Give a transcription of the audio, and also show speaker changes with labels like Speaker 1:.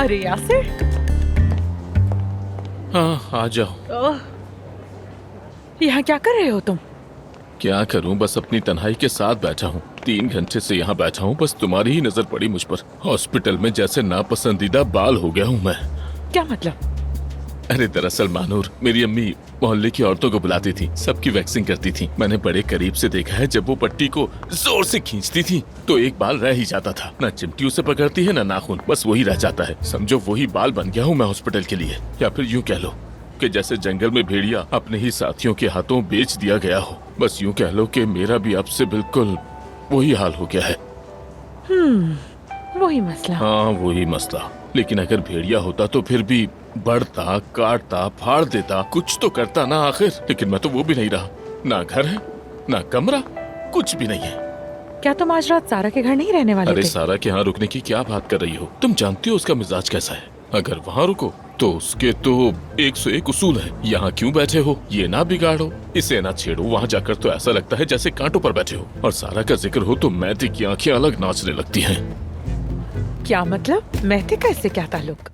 Speaker 1: अरे यासिर,
Speaker 2: हाँ आ जाओ।
Speaker 1: ओह, यहाँ क्या कर रहे हो तुम?
Speaker 2: क्या करूं, बस अपनी तन्हाई के साथ बैठा हूँ। 3 घंटे से यहाँ बैठा हूँ, बस तुम्हारी ही नजर पड़ी मुझ पर। हॉस्पिटल में जैसे नापसंदीदा बाल हो गया हूँ मैं।
Speaker 1: क्या मतलब?
Speaker 2: अरे दरअसल मानूर, मेरी अम्मी मोहल्ले की औरतों को बुलाती थी, सबकी वैक्सिंग करती थी। मैंने बड़े करीब से देखा है, जब वो पट्टी को जोर से खींचती थी तो एक बाल रह ही जाता था। ना चिमटी उसे पकड़ती है ना नाखून, बस वही रह जाता है। समझो वही बाल बन गया हूँ मैं हॉस्पिटल के लिए। या फिर यूँ कह लो कि जैसे जंगल में भेड़िया अपने ही साथियों के हाथों बेच दिया गया हो। बस यूँ कह लो कि मेरा भी अब से बिल्कुल वही हाल हो गया है।
Speaker 1: वही मसला।
Speaker 2: हाँ वही मसला। लेकिन अगर भेड़िया होता तो फिर भी बढ़ता, काटता, फाड़ देता, कुछ तो करता ना आखिर। लेकिन मैं तो वो भी नहीं रहा। ना घर है, ना कमरा, कुछ भी नहीं है।
Speaker 1: क्या तुम आज रात सारा के घर नहीं रहने वाले
Speaker 2: अरे
Speaker 1: थे?
Speaker 2: सारा के यहाँ रुकने की क्या बात कर रही हो? तुम जानती हो उसका मिजाज कैसा है। अगर वहाँ रुको तो उसके तो 101 उसूल है। यहाँ क्यों बैठे हो, ये ना बिगाड़ो, इसे ना छेड़ो। वहाँ जाकर तो ऐसा लगता है जैसे कांटों पर बैठे हो। और सारा का जिक्र हो तो मैती की आंखें अलग नाचने लगती हैं।
Speaker 1: क्या मतलब? मेहते का इससे क्या ताल्लुक?